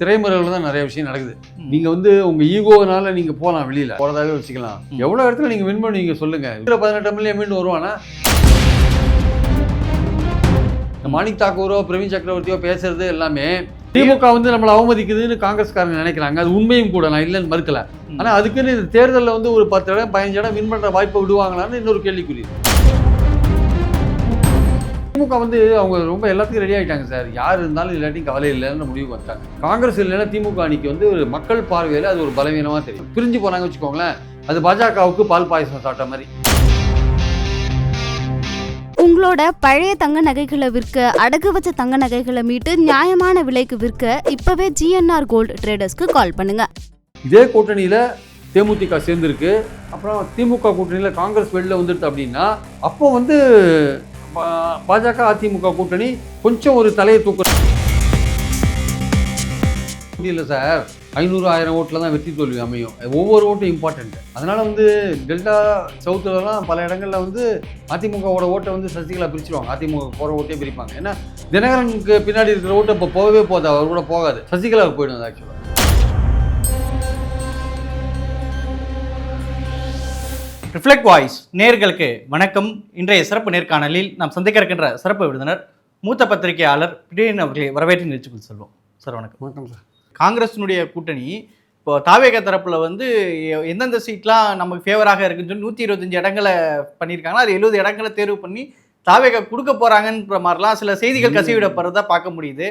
திரைமறைவில் தான் நிறைய விஷயம் நடக்குது. நீங்க வந்து உங்க ஈகோனால நீங்க போகலாம், வெளியில போறதாவே வச்சுக்கலாம். எவ்வளவு இடத்துல நீங்க வின் பண்ணி நீங்க சொல்லுங்க. 18 எம்எல்ஏ மீண்டும் வருவானா? மாணிக் தாக்கூரோ பிரவீன் சக்கரவர்த்தியோ பேசுறது எல்லாமே திமுக வந்து நம்மளை அவமதிக்குதுன்னு காங்கிரஸ்காரங்க நினைக்கிறாங்க. அது உண்மையும் கூட, நான் இல்லைன்னு மறுக்கல. ஆனா அதுக்குன்னு இந்த தேர்தலில் வந்து ஒரு 10 இடம் 15 இடம் வின் பண்ற வாய்ப்பை விடுவாங்களான்னு இன்னொரு கேள்விக்குறி. திமுக வந்து அவங்க ரொம்ப எல்லாத்துக்கும் ரெடி ஆகிட்டாங்க சார். யார் இருந்தாலும் இல்லாட்டியும் கவலை இல்லைன்னு முடிவு வந்தாங்க. காங்கிரஸ் இல்லைன்னா திமுக அணிக்கு வந்து ஒரு மக்கள் பார்வையில் அது ஒரு பலவீனமாக தெரியும். பிரிஞ்சு போனாங்க வச்சுக்கோங்களேன், அது பாஜகவுக்கு பால் பாயசம் சாப்பிட்ட மாதிரி. உங்களோட பழைய தங்க நகைகளை விற்க, அடகு வச்ச தங்க நகைகளை மீட்டு நியாயமான விலைக்கு விற்க இப்பவே ஜிஎன்ஆர் கோல்டு ட்ரேடர்ஸ்க்கு கால் பண்ணுங்க. இதே கூட்டணியில தேமுதிக சேர்ந்துருக்கு, அப்புறம் திமுக கூட்டணியில காங்கிரஸ் வெளில வந்துடுது அப்படின்னா அப்போ வந்து பாஜக அதிமுக கூட்டணி கொஞ்சம் ஒரு தலையை தூக்க இல்லை சார். 500-1000 ஓட்டில் தான் வெற்றி தோல்வி அமையும். ஒவ்வொரு ஓட்டும் இம்பார்ட்டன்ட். அதனால வந்து டெல்டா சவுத்துலலாம் பல இடங்களில் வந்து அதிமுகவோட ஓட்டை வந்து சசிகலா பிரிச்சுருவாங்க. அதிமுக போகிற ஓட்டே பிரிப்பாங்க. ஏன்னா தினகரனுக்கு பின்னாடி இருக்கிற ஓட்டை இப்போ போகவே போகாது, அவர் கூட போகாது, சசிகலாவுக்கு போயிடும். அது ஆக்சுவலாக ரிஃப்ளெக்ட் வாய்ஸ் நேயர்களுக்கு வணக்கம். இன்றைய சிறப்பு நேர்காணலில் நாம் சந்திக்க இருக்கின்ற சிறப்பு விருந்தினர் மூத்த பத்திரிகையாளர் பிரியன் அவர்களை வரவேற்று நிகழ்ச்சிக்கு செல்வோம். சார் வணக்கம். வணக்கம் சார். காங்கிரஸினுடைய கூட்டணி இப்போ தாவேக தரப்பில் வந்து எந்தெந்த சீட்லாம் நமக்கு ஃபேவராக இருக்குன்னு சொல்லி 125 இடங்களை பண்ணியிருக்காங்கன்னா அது 70 இடங்களை தேர்வு பண்ணி தாவேக கொடுக்க போகிறாங்கன்ற மாதிரிலாம் சில செய்திகள் கசிவிடப்படுறதா பார்க்க முடியுது.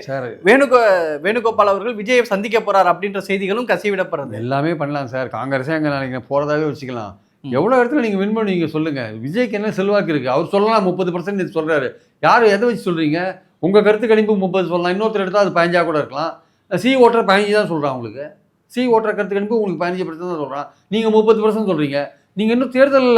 வேணுகோபால் அவர்கள் விஜயை சந்திக்க போகிறார் அப்படின்ற செய்திகளும் கசிவிடப்படுறது. எல்லாமே பண்ணலாம் சார். காங்கிரஸே அங்கே நினைக்கிறேன் போகிறதாவே வச்சுக்கலாம். எவ்வளோ இடத்துல நீங்கள் வின் பண்ணி நீங்கள் சொல்லுங்கள். விஜய்க்கு என்ன செல்வாக்கு இருக்குது? அவர் சொல்லலாம் 30% சொல்கிறாரு. யார் எதை வச்சு சொல்கிறீங்க? உங்கள் கருத்து கணிப்பு 30 சொல்லலாம், இன்னொருத்தர் எடுத்தால் அது 15 கூட இருக்கலாம். சி ஓட்டர் 15 தான் சொல்கிறான். உங்களுக்கு சி ஓட்டர் கருத்து கணிப்பு உங்களுக்கு 15% தான் சொல்கிறான். நீங்கள் 30% சொல்கிறீங்க. நீங்கள் இன்னும் தேர்தல்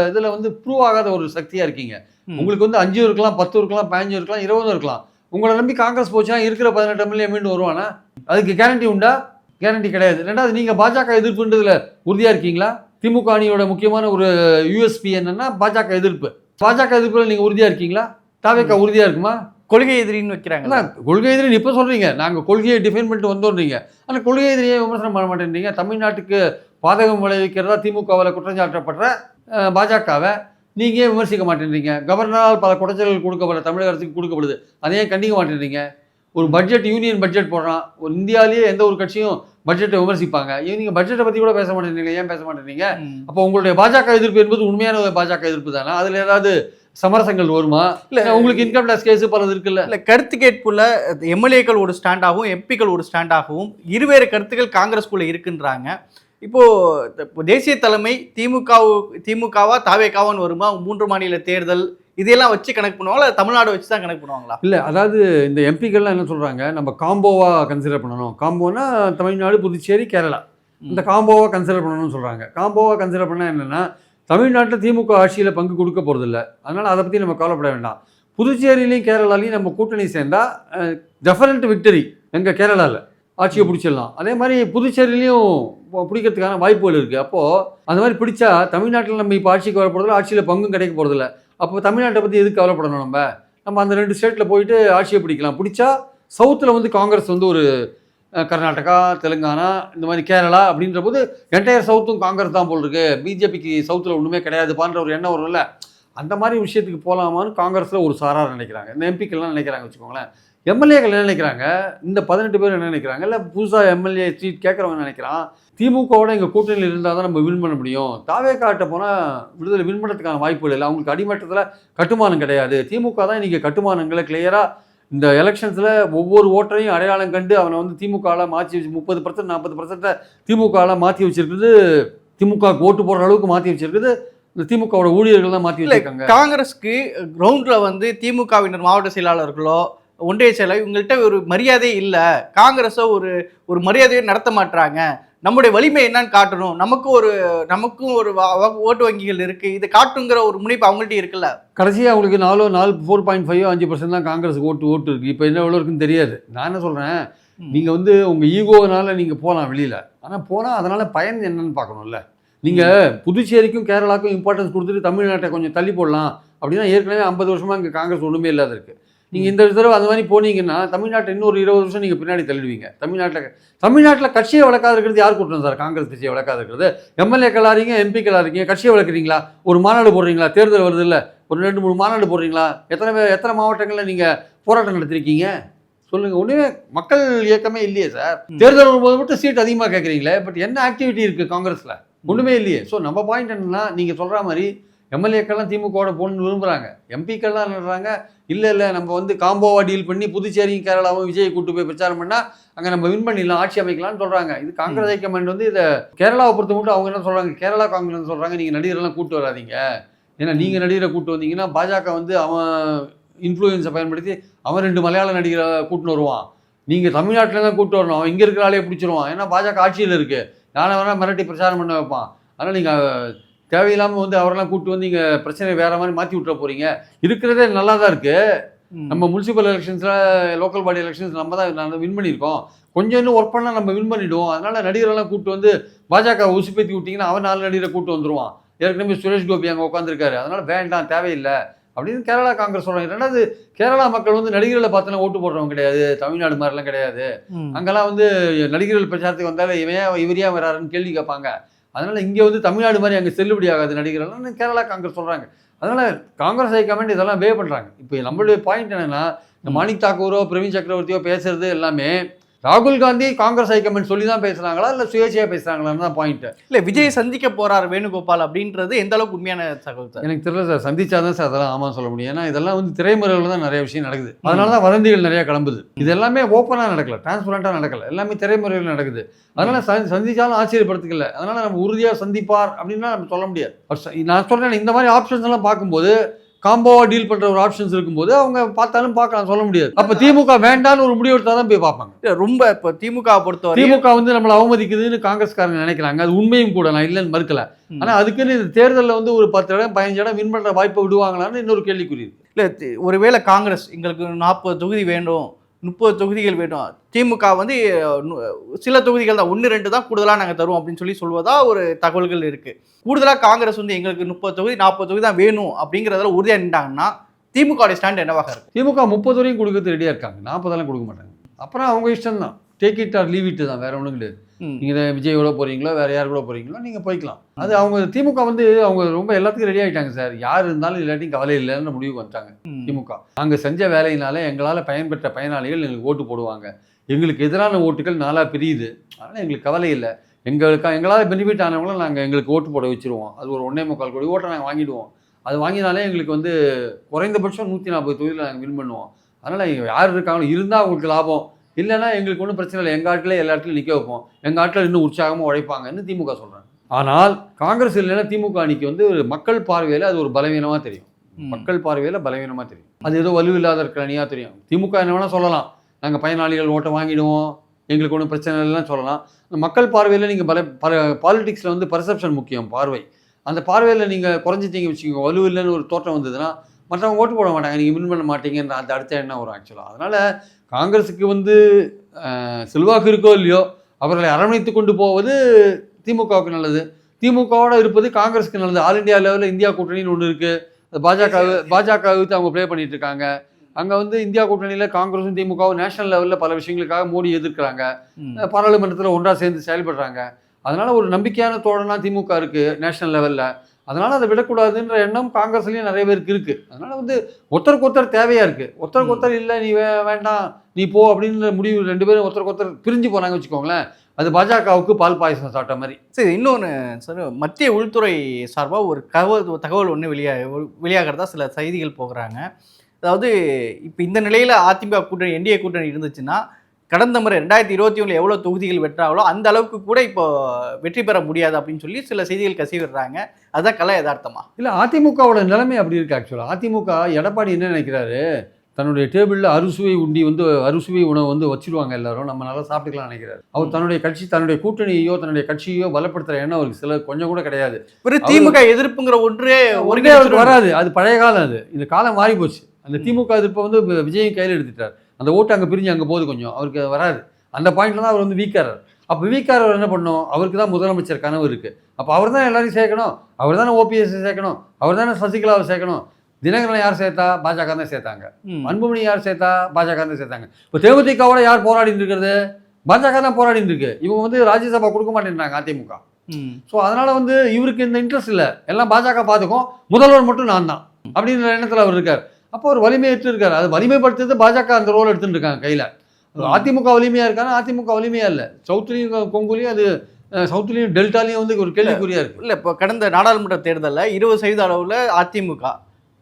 இதில் வந்து ப்ரூவ் ஆகாத ஒரு சக்தியாக இருக்கீங்க. உங்களுக்கு வந்து 5 இருக்கலாம், 10 இருக்கலாம், 15 இருக்கலாம், 20 இருக்கலாம். உங்களை நம்பி காங்கிரஸ் போச்சா இருக்கிற 18 எம்எல்ஏ மீண்டும் வருவானா? அதுக்கு கேரண்டி உண்டா? கேரண்டி கிடையாது. ரெண்டாவது, நீங்கள் பாஜக எதிர்ப்புன்றதுல உறுதியாக இருக்கீங்களா? திமுக அணியோட முக்கியமான ஒரு யூஎஸ்பி என்னன்னா பாஜக எதிர்ப்பு. பாஜக எதிர்ப்புல நீங்கள் உறுதியாக இருக்கீங்களா? தாவேக உறுதியாக இருக்குமா? கொள்கை எதிரின்னு வைக்கிறாங்க. கொள்கை எதிரின்னு இப்போ சொல்கிறீங்க. நாங்கள் கொள்கையை டிஃபைன் பண்ணிட்டு வந்தோன்றீங்க. ஆனால் கொள்கை எதிரியை விமர்சனம் பண்ண மாட்டேன்றீங்க. தமிழ்நாட்டுக்கு பாதகம் விளைவிக்கிறதா திமுகவில் குற்றஞ்சாட்டப்படுற பாஜகவை நீங்கள் விமர்சிக்க மாட்டேன்றீங்க. கவர்னரால் பல குடைச்சல்கள் கொடுக்கப்படுற தமிழக அரசுக்கு கொடுக்கப்படுது, அதையே கண்டிக்க மாட்டேன்றீங்க. ஒரு பட்ஜெட், யூனியன் பட்ஜெட் போடுறான். ஒரு இந்தியாவிலேயே எந்த ஒரு கட்சியும் பட்ஜெட்டை விமர்சிப்பாங்க. நீங்கள் பட்ஜெட்டை பற்றி கூட பேச மாட்டேன்றீங்க. ஏன் பேச மாட்டேன்றீங்க? அப்போ உங்களுடைய பாஜக எதிர்ப்பு என்பது உண்மையான பாஜக எதிர்ப்பு தானே? அதில் ஏதாவது சமரசங்கள் வருமா? இல்லை உங்களுக்கு இன்கம் டேக்ஸ் கேஸு பலது இருக்குல்ல? இல்லை, கருத்து கேட்புள்ள எம்எல்ஏக்கள் ஒரு ஸ்டாண்டாகவும் எம்பிக்கள் ஒரு ஸ்டாண்டாகவும் இருவேறு கருத்துக்கள் காங்கிரஸ்குள்ளே இருக்குன்றாங்க. இப்போது தேசிய தலைமை திமுகவா தாவேகாவான்னு வருமா? 3 மாநில தேர்தல் இதெல்லாம் வச்சு கணக்கு பண்ணுவாங்களா? தமிழ்நாடு வச்சு தான் கணக்கு பண்ணுவாங்களா? இல்லை, அதாவது இந்த எம்பிக்கள்லாம் என்ன சொல்கிறாங்க, நம்ம காம்போவாக கன்சிடர் பண்ணணும். காம்போனா தமிழ்நாடு, புதுச்சேரி, கேரளா, இந்த காம்போவாக கன்சிடர் பண்ணணும்னு சொல்கிறாங்க. காம்போவாக கன்சிடர் பண்ணால் என்னென்னா, தமிழ்நாட்டில் திமுக ஆட்சியில் பங்கு கொடுக்க போகிறதில்ல. அதனால் அதை பற்றி நம்ம கவலைப்பட வேண்டாம். புதுச்சேரியிலையும் கேரளாலையும் நம்ம கூட்டணி சேர்ந்தால் டெஃபினட் விக்டரி எங்கள் கேரளாவில் ஆட்சியை பிடிச்சிடலாம். அதே மாதிரி புதுச்சேரியிலையும் பிடிக்கிறதுக்கான வாய்ப்புகள் இருக்குது. அப்போது அந்த மாதிரி பிடிச்சா தமிழ்நாட்டில் நம்ம இப்போ ஆட்சிக்கு வர போகிறதில்ல, ஆட்சியில் பங்கும் கிடைக்க போகிறதில்ல. அப்போ தமிழ்நாட்டை பற்றி எதுக்கு கவலைப்படணும்? நம்ம அந்த 2 ஸ்டேட்டில் போயிட்டு ஆட்சியை பிடிக்கலாம். பிடிச்சா சவுத்தில் வந்து காங்கிரஸ் வந்து ஒரு கர்நாடகா, தெலுங்கானா, இந்த மாதிரி கேரளா அப்படின்ற போது என்டையர் சவுத்தும் காங்கிரஸ் தான் போல் இருக்கு. பிஜேபிக்கு சவுத்தில் ஒன்றுமே கிடையாதுப்பான்ற ஒரு எண்ணம் வரும்ல. அந்த மாதிரி விஷயத்துக்கு போகலாமான்னு காங்கிரஸில் ஒரு சாரார் நினைக்கிறாங்க. இந்த எம்பிக்கள்லாம் நினைக்கிறாங்க வச்சுக்கோங்களேன். எம்எல்ஏக்கள் என்ன நினைக்கிறாங்க? இந்த 18 பேர் என்ன நினைக்கிறாங்க? இல்லை புதுசாக எம்எல்ஏ சீட் கேட்குறவங்க நினைக்கிறான், திமுகவோட எங்கள் கூட்டணியில் இருந்தால் தான் நம்ம வின் பண்ண முடியும். தாவேகாட்ட போனால் விடுதலை வின் பண்ணுறதுக்கான வாய்ப்புகள் இல்லை. அவங்களுக்கு அடிமட்டத்தில் கட்டுமானம் கிடையாது. திமுக தான் இன்றைக்கி கட்டுமானங்களை கிளியராக இந்த எலெக்ஷன்ஸில் ஒவ்வொரு ஓட்டரையும் அடையாளம் கண்டு அவனை வந்து திமுகவில் மாற்றி வச்சு 30% 40% திமுகவில் மாற்றி வச்சிருக்குது. திமுக ஓட்டு போடுற அளவுக்கு மாற்றி வச்சிருக்குது இந்த திமுகவோட ஊழியர்கள் தான் மாற்றி வச்சிருக்காங்க. காங்கிரஸ்க்கு கிரவுண்டில் வந்து திமுகவினர் மாவட்ட செயலாளர்களோ ஒன்றிய செயலர் இவங்கள்ட்ட ஒரு மரியாதை இல்லை. காங்கிரஸோ ஒரு மரியாதையை நடத்த மாட்டாங்க. நம்முடைய வலிமை என்னன்னு காட்டணும், நமக்கும் ஒரு ஓட்டு வங்கிகள் இருக்குது, இது காட்டுங்கிற ஒரு முனைப்பு அவங்கள்ட்ட இருக்குல்ல. கடைசியாக அவங்களுக்கு 4.5 5% தான் காங்கிரஸுக்கு ஓட்டு இருக்குது. இப்போ என்ன எவ்வளோ இருக்குன்னு தெரியாது. நான் என்ன சொல்கிறேன், நீங்கள் வந்து உங்கள் ஈகோனால நீங்கள் போகலாம் வெளியில். ஆனால் போனால் அதனால் பயன் என்னன்னு பார்க்கணும்ல. நீங்கள் புதுச்சேரிக்கும் கேரளாவுக்கும் இம்பார்ட்டன்ஸ் கொடுத்துட்டு தமிழ்நாட்டை கொஞ்சம் தள்ளி போடலாம் அப்படின்னா ஏற்கனவே 50 வருஷமாக இங்கே காங்கிரஸ் ஒன்றுமே இல்லாத இருக்குது. நீங்கள் இந்த தடவை அந்த மாதிரி போனீங்கன்னா தமிழ்நாட்டை இன்னொரு 20 வருஷம் நீங்கள் பின்னாடி தள்ளிடுவீங்க. தமிழ்நாட்டில் கட்சியை வளர்க்காத இருக்கிறது யார் கூட்டம் சார்? காங்கிரஸ் கட்சியை வளர்க்காத இருக்கிறது. எம்எல்ஏக்களா இருக்கீங்க, எம்பிக்களா இருக்கீங்க, கட்சியை வளர்க்குறீங்களா? ஒரு மாநாடு போடுறீங்களா? தேர்தல் வருது இல்லை, ஒரு 2-3 மாநாடு போடுறீங்களா? எத்தனை மாவட்டங்களில் நீங்கள் போராட்டம் நடத்திருக்கீங்க சொல்லுங்கள்? ஒன்றுமே மக்கள் இயக்கமே இல்லையே சார். தேர்தல் வரும்போது மட்டும் சீட் அதிகமாக கேட்குறீங்களே, பட் என்ன ஆக்டிவிட்டி இருக்குது காங்கிரஸில்? ஒன்றுமே இல்லையே. ஸோ நம்ம பாயிண்ட் என்னன்னா, நீங்கள் சொல்கிற மாதிரி எம்எல்ஏக்கள்லாம் திமுகவோட போகணுன்னு விரும்புகிறாங்க, எம்பிக்கள்லாம் நினைறாங்க இல்லை நம்ம வந்து காம்போவா டீல் பண்ணி புதுச்சேரியும் கேரளாவும் விஜய் கூட்டு போய் பிரச்சாரம் பண்ணால் அங்கே நம்ம வின் பண்ணிடலாம், ஆட்சி அமைக்கலாம்னு சொல்கிறாங்க. இது காங்கிரஸ் ஹைகமாண்ட் வந்து இதை கேரளாவை பொறுத்த மட்டும் அவங்க என்ன சொல்கிறாங்க, கேரளா காங்கிரஸ் சொல்கிறாங்க நீங்கள் நடிகரெல்லாம் கூட்டு வராதிங்க, ஏன்னா நீங்கள் நடிகரை கூட்டு வந்தீங்கன்னா பாஜக வந்து அவன் இன்ஃப்ளூயன்ஸை பயன்படுத்தி அவன் 2 மலையாள நடிகரை கூட்டின்னு வருவான், நீங்கள் தமிழ்நாட்டில் தான் கூட்டு வரணும், அவன் இங்கே இருக்கிற ஆளே பிடிச்சிருவான், ஏன்னா பாஜக ஆட்சியில் இருக்குது, யாரை வேணால் மிரட்டி பிரச்சாரம் பண்ண வைப்பான். அதனால் நீங்கள் தேவையில்லாமல் வந்து அவரெல்லாம் கூப்பிட்டு வந்து இங்கே பிரச்சனையை வேறு மாதிரி மாற்றி விட்டுற போகிறீங்க. இருக்கிறதே நல்லா தான் இருக்குது. நம்ம முனிசிபல் எலெக்ஷன்ஸில், லோக்கல் பாடி எலெக்ஷன்ஸ் நம்ம தான் வின் பண்ணியிருக்கோம், கொஞ்சம் இன்னும் ஒர்க் பண்ணால் நம்ம வின் பண்ணிவிடுவோம். அதனால் நடிகரெல்லாம் கூப்பிட்டு வந்து பாஜக உசுப்பேற்றி விட்டிங்கன்னா அவன் 4 நடிகரை கூப்பிட்டு வந்துடுவான். ஏற்கனவே சுரேஷ் கோபி அங்கே உட்காந்துருக்காரு, அதனால் வேண்டாம், தேவையில்லை அப்படின்னு கேரளா காங்கிரஸ் சொல்கிறாங்க. ரெண்டாவது, கேரளா மக்கள் வந்து நடிகர்களை பார்த்தோன்னா ஓட்டு போடுறவங்க கிடையாது, தமிழ்நாடு மாதிரிலாம் கிடையாது. அங்கெல்லாம் வந்து நடிகர்கள் பிரச்சாரத்துக்கு வந்தாலும் இவரையா வராருன்னு கேள்வி கேட்பாங்க. அதனால் இங்கே வந்து தமிழ்நாடு மாதிரி அங்கே செல்லுபடி ஆகாது நடிகர்கள்லாம் கேரளா காங்கிரஸ் சொல்கிறாங்க. அதனால் காங்கிரஸ் ஹைகமாண்ட் இதெல்லாம் வே பண்ணுறாங்க. இப்போ நம்மளுடைய பாயிண்ட் என்னென்னா, இந்த மாணிக் தாக்கூரோ பிரவீன் சக்கரவர்த்தியோ பேசுறது எல்லாமே ராகுல் காந்தி காங்கிரஸ் ஹைகமாண்ட் சொல்லி தான் பேசுகிறாங்களா இல்லை சுயேட்சையாக பேசுகிறாங்களான்னு தான் பாயிண்ட். இல்லை, விஜய் சந்திக்க போகிறார் வேணுகோபால் அப்படின்றது எந்த அளவுக்கு உண்மையான தகவல் சார்? எனக்கு தெரியல சார், சந்திச்சா தான் சார் அதெல்லாம் ஆமாம் சொல்ல முடியும். ஏன்னா இதெல்லாம் வந்து திரைமுறையில் தான் நிறைய விஷயம் நடக்குது, அதனால தான் வதந்திகள் நிறையா கிளம்புது. இது எல்லாமே ஓப்பனாக நடக்கல, டிரான்ஸ்பரண்ட்டாக நடக்கல, எல்லாமே திரைமுறையில் நடக்குது. அதனால் சந்திச்சாலும் ஆச்சரியப்படுத்திக்கல. அதனால் நம்ம உறுதியாக சந்திப்பார் அப்படின்னா நம்ம சொல்ல முடியாது. நான் சொல்கிறேன், இந்த மாதிரி ஆப்ஷன்ஸ் எல்லாம் பார்க்கும்போது காம்போவா டீல் பண்ணுற ஒரு ஆப்ஷன்ஸ் இருக்கும்போது அவங்க பார்த்தாலும் பார்க்கலாம், சொல்ல முடியாது. அப்போ திமுக வேண்டான்னு ஒரு முடிவு எடுத்தால் தான் போய் பார்ப்பாங்க. ரொம்ப இப்போ திமுக பொறுத்தவரை திமுக வந்து நம்மளை அவமதிக்குதுன்னு காங்கிரஸ்காரங்க நினைக்கிறாங்க, அது உண்மையும் கூட, நான் இல்லைன்னு மறுக்கல. ஆனால் அதுக்குன்னு இந்த தேர்தலில் வந்து ஒரு 10 இடம் 15 இடம் வின் பண்ணுற வாய்ப்பை விடுவாங்களான்னு இன்னொரு கேள்விக்குரிய. இல்லை, ஒருவேளை காங்கிரஸ் எங்களுக்கு 40 தொகுதி வேண்டும், 30 தொகுதிகள் வேண்டும், திமுக வந்து சில தொகுதிகள் தான் 1-2 தான் கூடுதலாக நாங்கள் தருவோம் அப்படின்னு சொல்வதா ஒரு தகவல்கள் இருக்குது. கூடுதலாக காங்கிரஸ் வந்து எங்களுக்கு 30 தொகுதி 40 தொகுதி தான் வேணும் அப்படிங்கிறதுல உறுதியாக நின்றாங்கன்னா திமுக ஸ்டாண்ட் என்னவாக இருக்கும்? திமுக 30 வரையும் கொடுக்கறது ரெடியாக இருக்காங்க, 40 கொடுக்க மாட்டாங்க. அப்புறம் அவங்க இஷ்டம் தான், take it or leave it தான், வேற ஒன்றும் கிடையாது. நீங்கள் விஜயோட போகிறீங்களோ வேறு யார் கூட போகிறீங்களோ நீங்கள் போய்க்கலாம். அது அவங்க திமுக வந்து அவங்க ரொம்ப எல்லாத்துக்கும் ரெடி ஆகிட்டாங்க சார், யார் இருந்தாலும் இல்லாட்டி கவலை இல்லைன்னு முடிவுக்கு வந்துட்டாங்க திமுக. நாங்கள் செஞ்ச வேலையினால எங்களால் பயன்பெற்ற பயனாளிகள் எங்களுக்கு ஓட்டு போடுவாங்க, எங்களுக்கு எதிரான ஓட்டுகள் 4 பிரியுது, அதனால் எங்களுக்கு கவலை இல்லை, எங்களால் பெனிஃபிட் ஆனவங்களும் நாங்கள் எங்களுக்கு ஓட்டு போட வச்சுருவோம். அது ஒரு 1.25 கோடி ஓட்டை நாங்கள் வாங்கிடுவோம். அது வாங்கினாலே எங்களுக்கு வந்து குறைந்தபட்சம் 140 தொகுதியில் நாங்கள் வின் பண்ணுவோம். அதனால் யார் இருக்காங்களோ இருந்தால் அவங்களுக்கு லாபம், இல்லைன்னா எங்களுக்கு ஒன்றும் பிரச்சனை இல்லை, எங்கள் ஆட்டில் எல்லா இடத்துலையும் நிற்க வைப்போம், எங்கள் ஆட்டில் இன்னும் உற்சாகமாக உழைப்பாங்கன்னு திமுக சொல்கிறாங்க. ஆனால் காங்கிரஸ் இல்லைன்னா திமுக அணிக்கு வந்து மக்கள் பார்வையில் அது ஒரு பலவீனமாக தெரியும், மக்கள் பார்வையில் பலவீனமாக தெரியும், அது ஏதோ வலுவில்லாத இருக்கிற அணியாக தெரியும். திமுக என்ன வேணால் சொல்லலாம், நாங்கள் பயனாளிகள் ஓட்டை வாங்கிடுவோம், எங்களுக்கு ஒன்றும் பிரச்சனை இல்லைன்னு சொல்லலாம். மக்கள் பார்வையில் நீங்கள் பாலிடிக்ஸில் வந்து பர்செப்ஷன் முக்கியம், பார்வை. அந்த பார்வையில் நீங்கள் குறைஞ்சிட்டீங்க வச்சுக்கோங்க, வலுவில்லைன்னு ஒரு தோற்றம் வந்ததுன்னா மற்றவங்க ஓட்டு போட மாட்டாங்க, நீங்கள் வின் பண்ண மாட்டீங்கன்ற அந்த அடுத்த எண்ணம் வரும் ஆக்சுவலாக. அதனால் காங்கிரஸுக்கு வந்து செல்வாக்கு இருக்கோ இல்லையோ அவர்களை அரவணைத்து கொண்டு போவது திமுகவுக்கு நல்லது, திமுகவோட இருப்பது காங்கிரஸுக்கு நல்லது. ஆல் இண்டியா லெவலில் இந்தியா கூட்டணின்னு ஒன்று இருக்குது, அது பாஜகவுக்கு அவங்க ப்ளே பண்ணிட்டு இருக்காங்க. அங்கே வந்து இந்தியா கூட்டணியில் காங்கிரஸும் திமுகவும் நேஷனல் லெவலில் பல விஷயங்களுக்காக மோடி எதிர்க்கிறாங்க, பாராளுமன்றத்தில் ஒன்றாக சேர்ந்து செயல்படுறாங்க. அதனால் ஒரு நம்பிக்கையான தோழனா திமுக இருக்குது நேஷனல் லெவலில். அதனால் அதை விடக்கூடாதுன்ற எண்ணம் காங்கிரஸ்லேயும் நிறைய பேருக்கு இருக்குது. அதனால் வந்து ஒருத்தருக்கு ஒருத்தர் தேவையாக இருக்குது, ஒருத்தருக்கு ஒருத்தர் இல்லை நீ வேண்டாம் நீ போ அப்படின்ற முடிவு 2 பேரும் ஒருத்தருக்கு ஒருத்தர் பிரிஞ்சு போனாங்க வச்சுக்கோங்களேன், அது பாஜகவுக்கு பால் பாயசம் சாப்பிட்ட மாதிரி. சரி, இன்னொன்று சார், மத்திய உள்துறை சார்பாக ஒரு தகவல் ஒன்று வெளியாகிறதா சில செய்திகள் போகிறாங்க. அதாவது இப்போ இந்த நிலையில் அதிமுக கூட்டணி என்டிஏ கூட்டணி இருந்துச்சுன்னா கடந்த முறை 2021 எவ்வளோ தொகுதிகள் வெற்றாங்களோ அந்த அளவுக்கு கூட இப்போ வெற்றி பெற முடியாது அப்படின்னு சில செய்திகள் கசிவிடுறாங்க. அதுதான் கலை யதார்த்தமா? இல்லை, அதிமுகவோட நிலைமை அப்படி இருக்குது ஆக்சுவலாக. அதிமுக எடப்பாடி என்ன நினைக்கிறாரு, தன்னுடைய டேபிளில் அறுசுவை உணவு வந்து வச்சுருவாங்க எல்லாரும், நம்ம நல்லா சாப்பிட்டுக்கலாம் நினைக்கிறாரு. அவர் தன்னுடைய தன்னுடைய கூட்டணியோ தன்னுடைய கட்சியோ பலப்படுத்துகிற எண்ணம் அவருக்கு சில கொஞ்சம் கூட கிடையாது. திமுக எதிர்ப்புங்கிற ஒன்றே அவருக்கு வராது, அது பழைய காலம், அது இந்த காலம் மாறி போச்சு. அந்த திமுக எதிர்ப்பை வந்து விஜயும் கையில் எடுத்துட்டார், அந்த ஓட்டு அங்கே பிரிஞ்சு அங்கே போகுது, கொஞ்சம் அவருக்கு வராது. அந்த பாயிண்ட்ல தான் அவர் வந்து வீக்காரர். அப்போ வீக்காரர் என்ன பண்ணணும், அவருக்கு தான் முதலமைச்சர் கனவு இருக்குது, அப்போ அவர் தான் எல்லாரையும் சேர்க்கணும், அவர் தானே ஓபிஎஸ் சேர்க்கணும், அவர் தானே சசிகலாவை சேர்க்கணும். தினகரனை யார் சேர்த்தா? பாஜக தான் சேர்த்தாங்க. ம். அன்புமணி யார் சேர்த்தா? பாஜக தான் சேர்த்தாங்க. இப்போ தேமுதிகவோட யார் போராடிட்டு இருக்கிறது? பாஜக தான் போராடிட்டு இருக்கு. இவங்க வந்து ராஜ்யசபா கொடுக்க மாட்டேன்றாங்க அதிமுக. ம். ஸோ அதனால வந்து இவருக்கு இந்த இன்ட்ரெஸ்ட் இல்லை, எல்லாம் பாஜக பார்த்துக்கும், முதல்வர் மட்டும் நான் தான் அப்படின்ற எண்ணத்தில் அவர் இருக்கார். அப்போ ஒரு வலிமையற்று இருக்கார். அது வலிமைப்படுத்துறது பாஜக அந்த ரோல் எடுத்துட்டு இருக்காங்க கையில். அதிமுக வலிமையாக இருக்காங்க, அதிமுக வலிமையாக இல்லை. சவுத்துலேயும் கொங்குலையும் அது சவுத்துலேயும் டெல்டாலையும் வந்து ஒரு கேள்விக்குறியாக இருக்குது. இல்லை, இப்போ கடந்த நாடாளுமன்ற தேர்தலில் 20% அளவில் அதிமுக,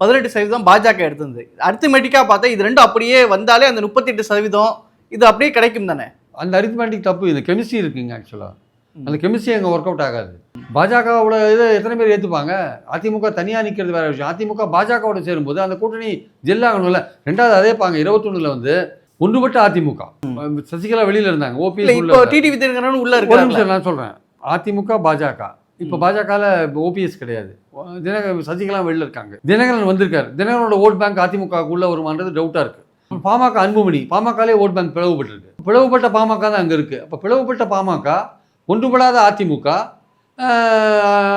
18% பாஜக எடுத்தது. அரித்மெட்டிக்காக பார்த்தா இது ரெண்டும் அப்படியே வந்தாலே அந்த 38% இது அப்படியே கிடைக்கும் தானே? அந்த அரித்மெட்டிக் தப்பு. இந்த கெமிஸ்ட்ரி இருக்குங்க ஆக்சுவலாக. அந்த கெமிஸ்ட்ரி அங்கே ஒர்க் அவுட் ஆகாது. பாஜகவோட இதை எத்தனை பேர் ஏற்றுப்பாங்க? அதிமுக தனியாக நிற்கிறது வேற விஷயம். அதிமுக பாஜகவோட சேரும்போது அந்த கூட்டணி ஜெல்லாகணும்ல. ரெண்டாவது அதே பாங்க 21 வந்து ஒன்றுபட்ட அதிமுக. சசிகலா வெளியில இருந்தாங்க, ஓபிஎஸ் இப்போ டிடிவி தினகரன் உள்ள ஒரு இருக்காரு. நிமிஷம் நான் சொல்றேன். அதிமுக பாஜக இப்போ பாஜகவில் ஓபிஎஸ் கிடையாது, சசிகலா வெளியில் இருக்காங்க. தினகரன் வந்திருக்காரு. தினகரனோட ஓட் பேங்க் அதிமுகவுக்குள்ள வருமானது டவுட்டாக இருக்கு. பாமக அன்புமணி, பாமகலே ஓட் பேங்க் பிளவுபட்டு பிளவுபட்ட பாமக தான் அங்கே இருக்கு. அப்போ பிளவுபட்ட பாமக, ஒன்றுபடாத அதிமுக,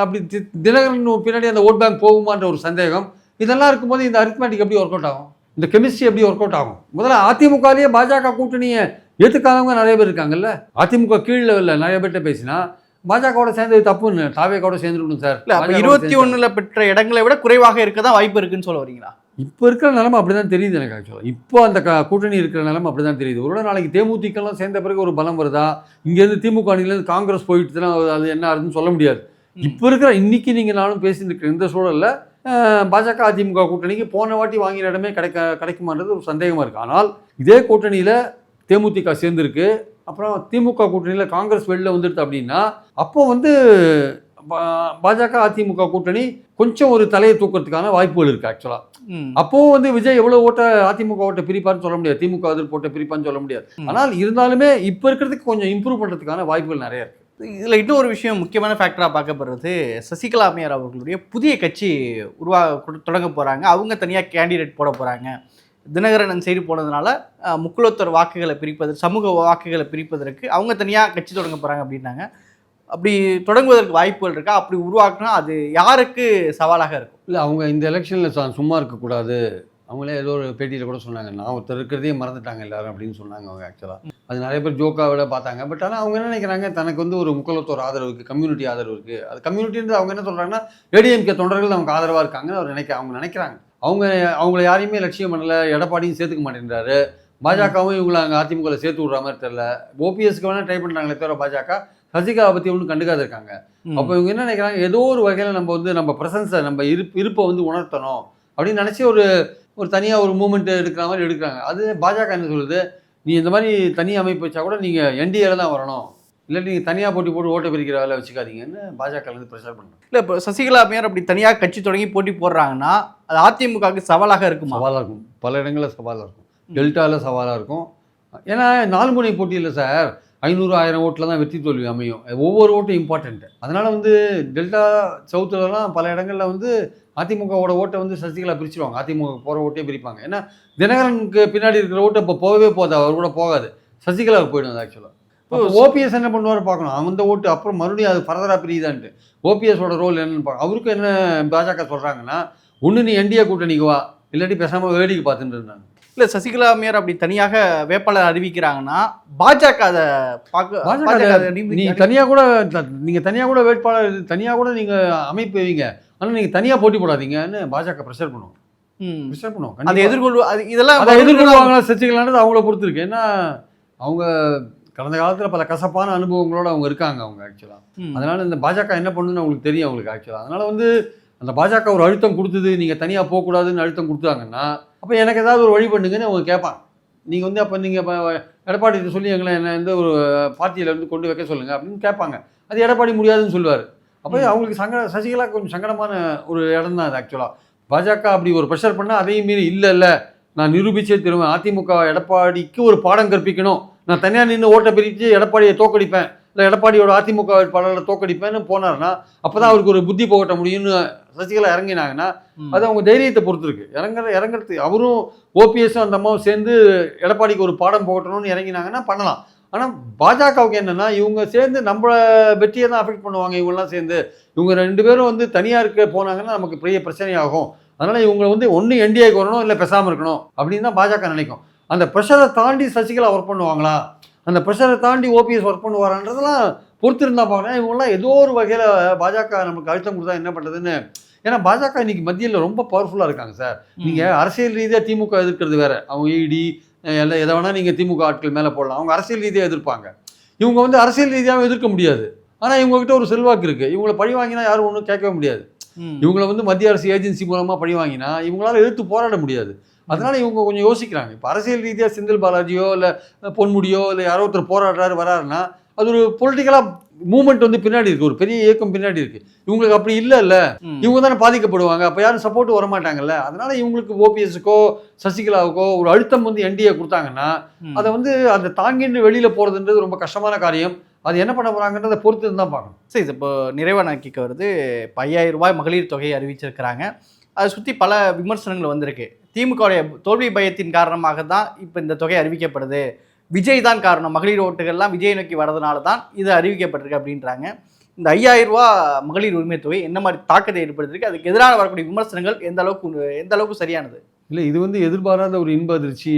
அப்படி தினகரன் பின்னாடி அந்த ஓட் பேங்க் போகுமான்ற ஒரு சந்தேகம், இதெல்லாம் இருக்கும்போது இந்த அரித்மெட்டிக் எப்படி ஒர்க் அவுட் ஆகும்? இந்த கெமிஸ்ட்ரி எப்படி ஒர்க் அவுட் ஆகும்? முதல்ல அதிமுகலேயே பாஜக கூட்டணியை ஏற்றுக்காதவங்க நிறைய பேர் இருக்காங்கல்ல. அதிமுக கீழ் லெவலில் நிறைய பேர்கிட்ட பேசினா பாஜகவோட சேர்ந்தது தப்புன்னு, தாவேக்கோட சேர்ந்துருக்கணும் சார். இல்லை, அப்போ 21 பெற்ற இடங்களை விட குறைவாக இருக்க தான் வாய்ப்பு இருக்குன்னு சொல்ல வரீங்களா? இப்போ இருக்கிற நிலைமை அப்படி தான் தெரியுது எனக்கு ஆக்சுவலாக. இப்போ அந்த கூட்டணி இருக்கிற நிலைமை அப்படி தான் தெரியுது. ஒரு நாளைக்கு தேமுதிகலாம் சேர்ந்த பிறகு ஒரு பலம் வருதா? இங்கேருந்து திமுக அணிலேருந்து காங்கிரஸ் போயிட்டுனா அது என்ன ஆகுதுன்னு சொல்ல முடியாது. இப்போ இருக்கிற இன்னைக்கு நீங்கள் நானும் பேசிட்டு இருக்கிற இந்த சூழலில் பாஜக அதிமுக கூட்டணிக்கு போன வாட்டி வாங்கின இடமே கிடைக்குமான்றது ஒரு சந்தேகமாக இருக்குது. ஆனால் இதே கூட்டணியில் தேமுதிக சேர்ந்துருக்கு, அப்புறம் திமுக கூட்டணியில் காங்கிரஸ் வெளில வந்துடுது அப்படின்னா அப்போ வந்து பாஜக அதிமுக கூட்டணி கொஞ்சம் ஒரு தலையை தூக்கிறதுக்கான வாய்ப்புகள் இருக்குது ஆக்சுவலாக. அப்போவும் வந்து விஜய் எவ்வளோ ஓட்ட அதிமுக ஓட்ட பிரிப்பான்னு சொல்ல முடியாது, திமுக எதிர்ப்பு ஓட்ட பிரிப்பான்னு சொல்ல முடியாது. ஆனால் இருந்தாலுமே இப்போ இருக்கிறதுக்கு கொஞ்சம் இம்ப்ரூவ் பண்ணுறதுக்கான வாய்ப்புகள் நிறைய இருக்குது. இதில் இன்னொரு விஷயம் முக்கியமான ஃபேக்டராக பார்க்கப்படுறது, சசிகலா அம்மையார் அவர்களுடைய புதிய கட்சி தொடங்க போகிறாங்க. அவங்க தனியாக கேண்டிடேட் போட போகிறாங்க. தினகரன் சைடு போனதுனால முக்குலத்தோர் வாக்குகளை பிரிப்பதற்கு, சமூக வாக்குகளை பிரிப்பதற்கு அவங்க தனியாக கட்சி தொடங்க போகிறாங்க அப்படின்னாங்க. அப்படி தொடங்குவதற்கு வாய்ப்புகள் இருக்கா? அப்படி உருவாக்குனா அது யாருக்கு சவாலாக இருக்கும்? இல்லை, அவங்க இந்த எலெக்ஷனில் சும்மா இருக்கக்கூடாது. அவங்களே ஏதோ ஒரு பேட்டியில் கூட சொன்னாங்க, நான் ஒருத்தர் இருக்கிறதே மறந்துட்டாங்க எல்லாரும் அப்படின்னு சொன்னாங்க அவங்க. ஆக்சுவலாக அது நிறைய பேர் ஜோக்காக விட பார்த்தாங்க. பட் ஆனால் அவங்க என்ன நினைக்கிறாங்க, தனக்கு வந்து ஒரு முக்குலத்தோர் ஆதரவு இருக்குது, கம்யூனிட்டி ஆதரவு இருக்குது. அது கம்யூனிட்டின்றது அவங்க என்ன சொல்கிறாங்கன்னா ஏடிஎம்கே தொண்டர்கள் நமக்கு ஆதரவாக இருக்காங்கன்னு அவங்க நினைக்கிறாங்க. அவங்கள யாரையுமே லட்சியம் பண்ணலை. எடப்பாடியும் சேர்த்துக்க மாட்டேன்றாரு. பாஜகவும் இவங்களை அங்கே அதிமுகவில் சேர்த்து விட்ற மாதிரி தெரியல. ஓபிஎஸ்க்கு வேணால் ட்ரை பண்ணுறாங்களே தவிர பாஜக சசிகலா பற்றி ஒன்றும் கண்டுக்காத இருக்காங்க. அப்போ இவங்க என்ன நினைக்கிறாங்க, ஏதோ ஒரு வகையில் நம்ம வந்து நம்ம ப்ரெசன்ஸை, நம்ம இருப்பை வந்து உணர்த்தணும் அப்படின்னு நினச்சி ஒரு தனியாக ஒரு மூமெண்ட் எடுக்கிற மாதிரி எடுக்கிறாங்க. அது பாஜக என்ன சொல்லுது, நீ இந்த மாதிரி தனி அமைப்பு வச்சா கூட நீங்கள் என்டிஏல தான் வரணும், இல்லாட்டி நீங்கள் தனியாக போட்டு ஓட்டை பிரிக்கிற வேலை வச்சுக்காதீங்கன்னு பாஜகலேருந்து ப்ரெஷர் பண்ணுறாங்க. இல்லை, இப்போ சசிகலா அம்மையார் அப்படி தனியாக கட்சி தொடங்கி போட்டி போடுறாங்கன்னா அது அதிமுகவுக்கு சவாலாக இருக்கும். சவாலாக இருக்கும், பல இடங்களில் சவாலாக இருக்கும். டெல்டாவில் சவாலாக இருக்கும். ஏன்னா 4 முனை போட்டியில் சார் 500-1000 ஓட்டில் தான் வெற்றி தோல்வி அமையும். ஒவ்வொரு ஓட்டும் இம்பார்ட்டண்ட்டு. அதனால் வந்து டெல்டா சவுத்துலலாம் பல இடங்களில் வந்து அதிமுகவோட ஓட்டை வந்து சசிகலா பிரிச்சுருவாங்க. அதிமுக போகிற ஓட்டே பிரிப்பாங்க. ஏன்னா தினகரனுக்கு பின்னாடி இருக்கிற ஓட்டை இப்போ போகவே போகுது, அவர் கூட போகாது, சசிகலாவுக்கு போயிடும். அது ஆக்சுவலாக இப்போ ஓபிஎஸ் என்ன பண்ணுவார் பார்க்கணும். அந்த ஓட்டு அப்புறம் மறுபடியும் அது ஃபர்தராக பிரியுதான்ட்டு ஓபிஎஸோட ரோல் என்னன்னு பார்க்கணும். அவருக்கு என்ன பாஜக சொல்கிறாங்கன்னா, ஒன்று நீ என்டிஏ கூட்டணிக்கு வா, இல்லாட்டி பேசாமல் வேடிக்கை பார்த்துட்டு இருந்தாங்க. இல்லை, சசிகலா அம்மையார் அப்படி தனியாக வேட்பாளர் அறிவிக்கிறாங்கன்னா பாஜக அதை நீங்கள் தனியாக கூட வேட்பாளர் தனியாக கூட நீங்கள் அமைப்பு வைங்க, ஆனால் நீங்கள் தனியாக போட்டி போடாதீங்கன்னு பாஜக ப்ரெஷர் பண்ணுவோம். அதை இதெல்லாம் எதிர்கொள்வாங்களா சசிகலான்றது அவங்கள பொறுத்து இருக்கு. ஏன்னா அவங்க கடந்த காலத்தில் பல கசப்பான அனுபவங்களோடு அவங்க இருக்காங்க அவங்க ஆக்சுவலாக. அதனால் இந்த பாஜக என்ன பண்ணுன்னு அவங்களுக்கு தெரியும் அவங்களுக்கு ஆக்சுவலாக. அதனால் வந்து அந்த பாஜக ஒரு அழுத்தம் கொடுத்தது, நீங்கள் தனியாக போகக்கூடாதுன்னு அழுத்தம் கொடுத்தாங்கன்னா அப்போ எனக்கு ஏதாவது ஒரு வழி பண்ணுங்கன்னு அவங்க கேட்பாங்க. நீங்கள் வந்து அப்போ நீங்கள் இப்போ எடப்பாடி சொல்லி எங்களை என்ன எந்த ஒரு பார்ட்டியில் வந்து கொண்டு வைக்க சொல்லுங்கள் அப்படின்னு கேட்பாங்க. அது எடப்பாடி முடியாதுன்னு சொல்லுவார். அப்போ அவங்களுக்கு சசிகலா கொஞ்சம் சங்கடமான ஒரு இடம் தான் அது ஆக்சுவலாக. பாஜக அப்படி ஒரு ப்ரெஷர் பண்ணால் அதையும் மீறி இல்லை நான் நிரூபிச்சே திரும்பேன், அதிமுக எடப்பாடிக்கு ஒரு பாடம் கற்பிக்கணும், நான் தனியாக நின்று ஓட்டை பிரித்து எடப்பாடியை தோக்கடிப்பேன், இல்லை எடப்பாடியோட அதிமுக வேட்பாளர்களை தோக்கடிப்பேன்னு போனார்னா அப்போ தான் அவருக்கு ஒரு புத்தி போகட்ட முடியும்னு சசிகலா இறங்கினாங்கன்னா அது அவங்க தைரியத்தை பொறுத்து இருக்கு. இறங்குறது அவரும் ஓபிஎஸும் அந்த அம்மாவும் சேர்ந்து எடப்பாடிக்கு ஒரு பாடம் போகட்டணும்னு இறங்கினாங்கன்னா பண்ணலாம். ஆனால் பாஜகவுக்கு என்னென்னா இவங்க சேர்ந்து நம்மள வெற்றியை தான் அஃபெக்ட் பண்ணுவாங்க. இவங்கெல்லாம் சேர்ந்து இவங்க 2 பேரும் வந்து தனியாக இருக்க போனாங்கன்னா நமக்கு பெரிய பிரச்சனையாகும் அதனால் இவங்க வந்து ஒன்று என்டிஏக்கு வரணும் இல்லை பேசாமல் இருக்கணும் அப்படின்னு தான் பாஜக நினைக்கும். அந்த ப்ரெஷரை தாண்டி சசிகலா ஒர்க் பண்ணுவாங்களா, அந்த ப்ரெஷரை தாண்டி ஓபிஎஸ் ஒர்க் பண்ணுவாரான்றதெல்லாம் பொறுத்து இருந்தால் பார்க்கலாம். இவங்களாம் ஏதோ ஒரு வகையில் பாஜக நமக்கு அழுத்தம் கொடுத்தா என்ன பண்ணுறதுன்னு. ஏன்னா பாஜக இன்னைக்கு மத்தியில் ரொம்ப பவர்ஃபுல்லாக இருக்காங்க சார். நீங்கள் அரசியல் ரீதியாக திமுக எதிர்க்கிறது வேற, அவங்க இடி எல்லாம் எதை வேணால் நீங்கள் திமுக ஆட்கள் மேலே போடலாம், அவங்க அரசியல் ரீதியாக எதிர்ப்பாங்க. இவங்க வந்து அரசியல் ரீதியாக எதிர்க்க முடியாது. ஆனால் இவங்ககிட்ட ஒரு செல்வாக்கு இருக்குது. இவங்களை பழி வாங்கினா யாரும் ஒன்றும் கேட்கவே முடியாது. இவங்களை வந்து மத்திய அரசு ஏஜென்சி மூலமாக பழி வாங்கினா இவங்களால எதிர்த்து போராட முடியாது. அதனால இவங்க கொஞ்சம் யோசிக்கிறாங்க. இப்போ அரசியல் ரீதியாக செந்தில் பாலாஜியோ இல்லை பொன்முடியோ இல்லை யாரோ ஒருத்தர் போராடுறாரு வராருன்னா அது ஒரு பொலிட்டிக்கலாக மூவ்மெண்ட் வந்து பின்னாடி இருக்குது, ஒரு பெரிய இயக்கம் பின்னாடி இருக்குது. இவங்களுக்கு அப்படி இல்லை, இவங்க தானே பாதிக்கப்படுவாங்க, அப்போ யாரும் சப்போர்ட் வர மாட்டாங்கல்ல. அதனால இவங்களுக்கு ஓபிஎஸ்க்கோ சசிகலாவுக்கோ ஒரு அழுத்தம் வந்து என்டிஏ கொடுத்தாங்கன்னா அதை வந்து அந்த தாங்கின்னு வெளியில் போகிறதுன்றது ரொம்ப கஷ்டமான காரியம். அது என்ன பண்ண போகிறாங்கன்றதை பொறுத்து தான் பார்க்கணும். சரி, இது இப்போ நிறைவான கேட்க வருது. இப்போ 5000 ரூபாய் மகளிர் தொகையை அறிவிச்சிருக்கிறாங்க. அதை சுற்றி பல விமர்சனங்கள் வந்திருக்கு. திமுகவுடைய தோல்வி பயத்தின் காரணமாக தான் இப்போ இந்த தொகை அறிவிக்கப்படுது, விஜய் தான் காரணம், மகளிர் ஓட்டுகள்லாம் விஜய் நோக்கி வரதுனால தான் இது அறிவிக்கப்பட்டிருக்கு அப்படின்றாங்க. இந்த 5000 ரூபா மகளிர் உரிமை தொகை என்ன மாதிரி தாக்கத்தை ஏற்படுத்திருக்கு, அதுக்கு எதிரான வரக்கூடிய விமர்சனங்கள் எந்த அளவுக்கு சரியானது? இல்லை, இது வந்து எதிர்பாராத ஒரு இன்ப அதிர்ச்சி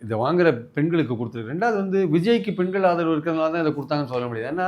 இதை வாங்குற பெண்களுக்கு கொடுத்துருக்கு. ரெண்டாவது வந்து விஜய்க்கு பெண்கள் ஆதரவு இருக்கிறதுனால தான் இதை கொடுத்தாங்கன்னு சொல்ல முடியாது. ஏன்னா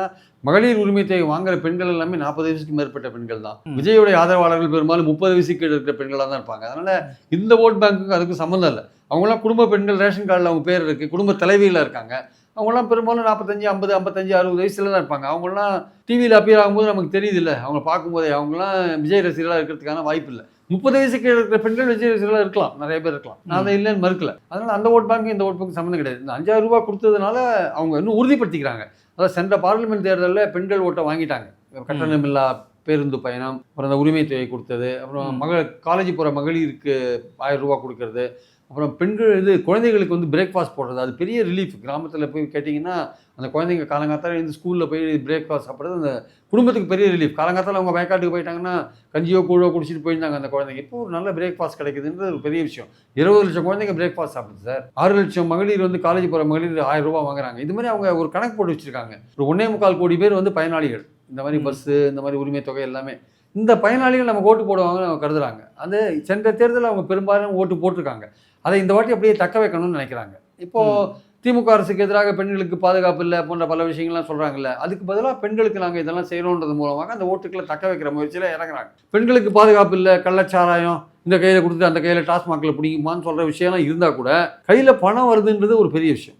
மகளிர் உரிமை தொகை வாங்குற பெண்கள் எல்லாமே 40 வயசுக்கு மேற்பட்ட பெண்கள் தான். விஜயோடைய ஆதரவாளர்கள் பெரும்பாலும் 30 வயசுக்கு இருக்கிற பெண்களாக தான் இருப்பாங்க. அதனால இந்த ஓட் பேங்க்குக்கு அதுக்கும் சம்மந்தம் இல்லை. அவங்களாம் குடும்ப பெண்கள், ரேஷன் கார்டில் அவங்க பேர் இருக்குது, குடும்ப தலைவியில் இருக்காங்க. அவங்களாம் பெரும்பாலும் 45, 50, 55, 60 வயசுல தான் இருப்பாங்க. அவங்களாம் டிவியில் அப்பியர் ஆகும்போது நமக்கு தெரியுது இல்லை, அவங்க பார்க்கும்போதே அவங்களாம் விஜய் ரசிகர்களாக இருக்கிறதுக்கான வாய்ப்பு இல்லை. 30 வயசுக்கு இருக்கிற பெண்கள் விஜய் ரசிகர்களாக இருக்கலாம், நிறைய பேர் இருக்கலாம், நான் அதை இல்லைன்னு மறுக்கல. அதனால் அந்த ஓட் பேங்க்கு இந்த ஓட் பேங்க் சம்மந்தம் கிடையாது. இந்த 5000 ரூபா கொடுத்ததுனால அவங்க இன்னும் உறுதிப்படுத்திக்கிறாங்க. அதாவது சென்ற பார்லிமெண்ட் தேர்தலில் பெண்கள் ஓட்டை வாங்கிட்டாங்க. கட்டணமில்லா பேருந்து பயணம், அப்புறம் அந்த உரிமை தொகை கொடுத்தது, அப்புறம் காலேஜ் போகிற மகளிருக்கு 1000 ரூபா கொடுக்கறது, அப்புறம் பெண்கள் குழந்தைகளுக்கு வந்து பிரேக்ஃபாஸ்ட் போடுறது, அது பெரிய ரிலீஃப். கிராமத்தில் போய் கேட்டிங்கன்னா அந்த குழந்தைங்க காலங்காத்தால் எழுந்து ஸ்கூலில் போய் பிரேக்ஃபாஸ்ட் சாப்பிட்றது அந்த குடும்பத்துக்கு பெரிய ரிலீஃப். காலங்காத்தால் அவங்க வயக்காட்டுக்கு போயிட்டாங்கன்னா கஞ்சியோ கூழோ குடிச்சிட்டு போயிருந்தாங்க அந்த குழந்தைங்க. இப்போ ஒரு நல்ல பிரேக்ஃபாஸ்ட் கிடைக்குதுன்றது ஒரு பெரிய விஷயம். 20 லட்சம் குழந்தைங்க பிரேக்ஃபாஸ்ட் சாப்பிடுது சார். 6 லட்சம் மகளிர் வந்து காலேஜ் போகிற மகளிர் 1000 ரூபா வாங்குறாங்க. இது மாதிரி அவங்க ஒரு கணக்கு போட்டு வச்சுருக்காங்க. ஒரு 1.25 கோடி பேர் வந்து பயனாளிகள். இந்த மாதிரி பஸ்ஸு, இந்த மாதிரி உரிமை தொகை எல்லாமே இந்த பயனாளிகள் நமக்கு ஓட்டு போடுவாங்கன்னு அவங்க கருதுறாங்க. அது சென்ற தேர்தலில் அவங்க பெரும்பாலும் ஓட்டு போட்டிருக்காங்க. அதை இந்த வாட்டி அப்படியே தக்க வைக்கணும்னு நினைக்கிறாங்க. இப்போது திமுக அரசுக்கு எதிராக பெண்களுக்கு பாதுகாப்பு இல்லை போன்ற பல விஷயங்கள்லாம் சொல்கிறாங்கல்ல, அதுக்கு பதிலாக பெண்களுக்கு நாங்கள் இதெல்லாம் செய்யணுன்றது மூலமாக அந்த ஓட்டுக்களை தக்க வைக்கிற முயற்சியில் இறங்குறாங்க. பெண்களுக்கு பாதுகாப்பு இல்லை, கள்ளச்சாராயம் இந்த கையில் கொடுத்துட்டு அந்த கையில் டாஸ்மாகில் பிடிக்குமான்னு சொல்கிற விஷயம்லாம் இருந்தால் கூட கையில் பணம் வருதுன்றது ஒரு பெரிய விஷயம்.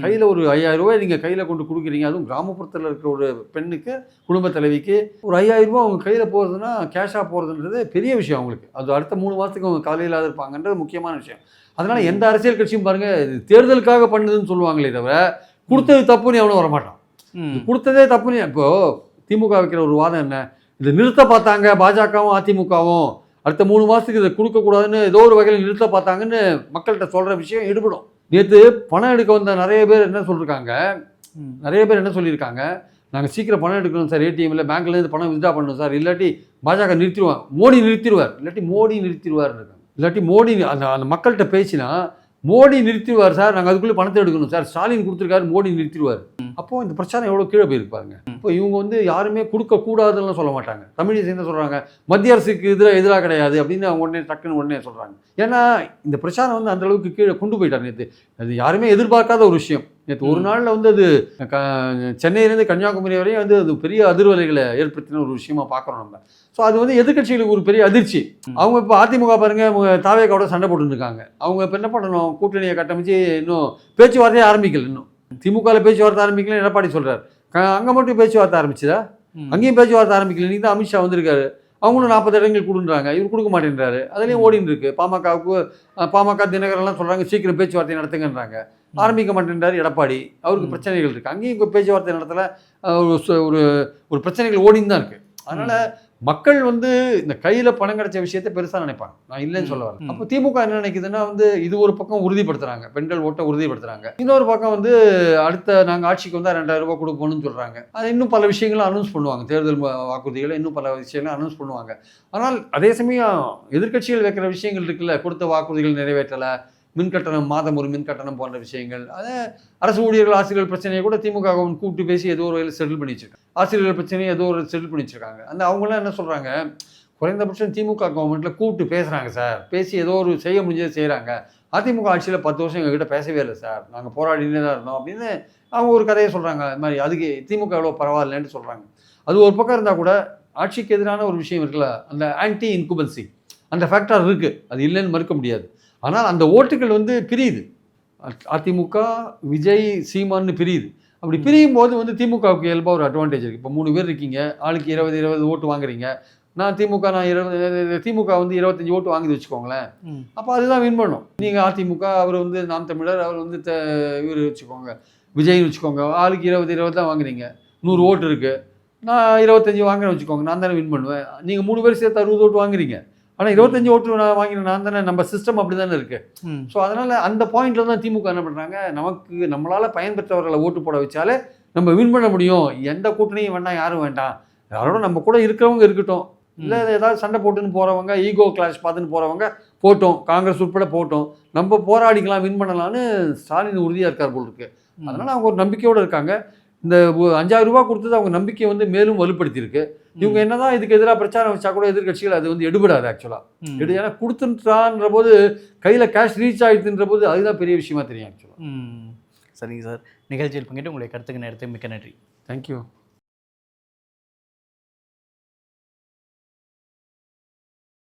கையில் ஒரு 5000 ரூபாய் நீங்கள் கையில் கொண்டு கொடுக்குறீங்க, அதுவும் கிராமப்புறத்தில் இருக்கிற ஒரு பெண்ணுக்கு, குடும்ப தலைவிக்கு ஒரு 5000 ரூபா அவங்க கையில் போகிறதுனா, கேஷாக போகிறதுன்றது பெரிய விஷயம் அவங்களுக்கு. அது அடுத்த 3 மாதத்துக்கு அவங்க கவலை இல்லாத இருப்பாங்கன்றது முக்கியமான விஷயம். அதனால் எந்த அரசியல் கட்சியும் பாருங்கள், தேர்தலுக்காக பண்ணுதுன்னு சொல்லுவாங்களே தவிர கொடுத்தது தப்புன்னு எவனும் வரமாட்டான். கொடுத்ததே தப்புன்னு. இப்போது திமுக வைக்கிற ஒரு வாதம் என்ன, இதை நிறுத்த பார்த்தாங்க பாஜகவும் அதிமுகவும், அடுத்த 3 மாதத்துக்கு இதை கொடுக்கக்கூடாதுன்னு ஏதோ ஒரு வகையில் நிறுத்த பார்த்தாங்கன்னு மக்கள்கிட்ட சொல்கிற விஷயம் ஈடுபடும். நேற்று பணம் எடுக்க வந்த நிறைய பேர் என்ன சொல்லியிருக்காங்க, நாங்கள் சீக்கிரம் பணம் எடுக்கணும் சார், ஏடிஎம்மில் பேங்க்லேருந்து பணம் வித்ட்ரா பண்ணணும் சார், இல்லாட்டி பாஜக நிறுத்திடுவார், மோடி நிறுத்திடுவார், இல்லாட்டி மோடி அந்த மக்கள்கிட்ட பேசினா மோடி நிறுத்திடுவார் சார், நாங்கள் அதுக்குள்ளே பணத்தை எடுக்கணும் சார், ஸ்டாலின் கொடுத்துருக்காரு, மோடி நிறுத்திடுவார். அப்போது இந்த பிரச்சாரம் எவ்வளோ கீழே போயிருப்பாருங்க. இப்போ இவங்க வந்து யாருமே கொடுக்கக்கூடாதுன்னு சொல்ல மாட்டாங்க. தமிழிசை என்ன சொல்கிறாங்க, மத்திய அரசுக்கு எதிராக கிடையாது அப்படின்னு அவங்க டக்குன்னு சொல்கிறாங்க. ஏன்னா இந்த பிரச்சாரம் வந்து அந்தளவுக்கு கீழே கொண்டு போயிட்டார் நேற்று. அது யாருமே எதிர்பார்க்காத ஒரு விஷயம். நேற்று ஒரு நாளில் வந்து அது சென்னையிலேருந்து கன்னியாகுமரி வரையும் வந்து அது பெரிய அதிர்வலைகளை ஏற்படுத்தின ஒரு விஷயமா பார்க்குறோம் நம்ம. ஸோ அது வந்து எதிர்கட்சிகளுக்கு ஒரு பெரிய அதிர்ச்சி. அவங்க இப்போ அதிமுக பாருங்கள், தாவேக்காவோட சண்டை போட்டுருக்காங்க. அவங்க இப்போ என்ன பண்ணணும், கூட்டணியை கட்டமைச்சு இன்னும் பேச்சுவார்த்தையே ஆரம்பிக்கல. இன்னும் திமுகவில் பேச்சுவார்த்தை ஆரம்பிக்கல எடப்பாடி சொல்கிறார். அங்கே மட்டும் பேச்சுவார்த்தை ஆரம்பிச்சுதா, அங்கேயும் பேச்சுவார்த்தை ஆரம்பிக்கல. இன்னைக்கு தான் அமித்ஷா வந்திருக்காரு, அவங்களும் 40 இடங்கள் கொடுன்றாங்க, இவர் கொடுக்க மாட்டேன்றாரு. அதுலேயும் ஓடின்னு இருக்கு. பாமக தினகரெல்லாம் சொல்கிறாங்க சீக்கிரம் பேச்சுவார்த்தை நடத்துங்கன்றாங்க, ஆரம்பிக்க மாட்டேன்றாரு எடப்பாடி. அவருக்கு பிரச்சனைகள் இருக்குது, அங்கேயும் இப்போ பேச்சுவார்த்தை நடத்தலை, ஒரு பிரச்சனைகள் ஓடின்னு தான் இருக்குது. அதனால் மக்கள் வந்து இந்த கையில் பணம் கிடைச்ச விஷயத்தை பெருசாக நினைப்பாங்க, நான் இல்லைன்னு சொல்ல வரேன். அப்போ திமுக என்ன நினைக்குதுன்னா வந்து இது ஒரு பக்கம் உறுதிப்படுத்துறாங்க, பெண்கள் ஓட்டை உறுதிப்படுத்துறாங்க. இன்னொரு பக்கம் வந்து அடுத்த நாங்கள் ஆட்சிக்கு வந்தால் 2000 ரூபாய் கொடுப்போம்னு சொல்கிறாங்க. அது இன்னும் பல விஷயங்களும் அனௌன்ஸ் பண்ணுவாங்க, தேர்தல் வாக்குறுதிகளை இன்னும் பல விஷயங்களும் அனௌன்ஸ் பண்ணுவாங்க. ஆனால் அதே சமயம் எதிர்கட்சிகள் வைக்கிற விஷயங்கள் இருக்குல்ல, கொடுத்த வாக்குறுதிகள் நிறைவேற்றலை, மின்கட்டணம், மாதம் ஒரு மின்கட்டணம் போன்ற விஷயங்கள், அதை அரசு ஊழியர்கள் ஆசிரியர்கள் பிரச்சனையை கூட திமுக கூப்பிட்டு பேசி ஏதோ ஒரு வகையில் செட்டில் பண்ணி வச்சிருக்காங்க. ஆசிரியர்கள் பிரச்சனையை ஏதோ ஒரு செட்டில் பண்ணி வச்சிருக்காங்க. அவங்களாம் என்ன சொல்கிறாங்க, குறைந்தபட்சம் திமுக கவர்மெண்ட்டில் கூப்பிட்டு பேசுகிறாங்க சார், பேசி ஏதோ ஒரு செய்ய முடிஞ்சதை செய்கிறாங்க. அதிமுக ஆட்சியில் 10 வருஷம் எங்ககிட்ட பேசவே இல்லை சார், நாங்கள் போராடினே தான் இருந்தோம் அப்படின்னு அவங்க ஒரு கதையை சொல்கிறாங்க. அது மாதிரி அதுக்கு திமுக எவ்வளோ பரவாயில்லன்னு சொல்கிறாங்க. அது ஒரு பக்கம் இருந்தால் கூட ஆட்சிக்கு எதிரான ஒரு விஷயம் இருக்குல்ல, அந்த ஆன்டி இன்குபன்சி அந்த ஃபேக்டர் இருக்குது, அது இல்லைன்னு மறுக்க முடியாது. ஆனால் அந்த ஓட்டுகள் வந்து பிரியுது, அதிமுக விஜய் சீமான்னு பிரியுது. அப்படி பிரியும் போது வந்து திமுகவுக்கு இயல்பாக ஒரு அட்வான்டேஜ் இருக்குது. இப்போ 3 பேர் இருக்கீங்க, ஆளுக்கு 20 ஓட்டு வாங்குறீங்க. நான் 20 திமுக வந்து 25 ஓட்டு வாங்கி வச்சுக்கோங்களேன், அப்போ அதுதான் வின் பண்ணும். நீங்கள் அதிமுக, அவர் வந்து நாம் தமிழர், அவர் வந்து இவர் வச்சுக்கோங்க விஜய்னு வச்சுக்கோங்க, ஆளுக்கு 20 தான் வாங்குறீங்க, 100 ஓட்டு இருக்குது, நான் 25 வாங்குறேன்னு வச்சுக்கோங்க, நான் தானே வின் பண்ணுவேன். நீங்கள் 3 பேர் சேர்த்து 60 ஓட்டு வாங்குறீங்க, ஆனால் 25 ஓட்டு நான் வாங்கினேன் நான் தானே. நம்ம சிஸ்டம் அப்படி தானே இருக்குது. ஸோ அதனால் அந்த பாயிண்டில் தான் திமுக என்ன பண்ணுறாங்க, நமக்கு நம்மளால் பயன்பெற்றவர்களை ஓட்டு போட வச்சாலே நம்ம வின் பண்ண முடியும், எந்த கூட்டணியும் வேண்டாம், யாரும் வேண்டாம், யாரோட நம்ம கூட இருக்கிறவங்க இருக்கட்டும், இல்லை ஏதாவது சண்டை போட்டுன்னு போகிறவங்க, ஈகோ கிளாஷ் பார்த்துன்னு போகிறவங்க போட்டோம், காங்கிரஸ் உட்பட போட்டோம், நம்ம போராடிக்கலாம், வின் பண்ணலான்னு ஸ்டாலின் உறுதியாக இருக்கார் போல் இருக்கு. அதனால் அவங்க ஒரு நம்பிக்கையோடு இருக்காங்க. இந்த 5000 ரூபா கொடுத்தது அவங்க நம்பிக்கையை வந்து மேலும் வலுப்படுத்தியிருக்கு. இவங்க என்னதான் இதுக்கு எதிராக பிரச்சாரம் வச்சா கூட எதிர்கட்சிகள் அது வந்து எடுபடாது ஆக்சுவலாக. ஏன்னா கொடுத்துட்டான்ற போது கையில் கேஷ் ரீச் ஆகிடுதுன்ற போது அதுதான் பெரிய விஷயமா தெரியும் ஆக்சுவலாக. சரிங்க சார், நிகழ்ச்சியில் பங்கிட்டு உங்களுடைய கருத்துக்கு நேரத்தை மிக்க நன்றி. தேங்க்யூ.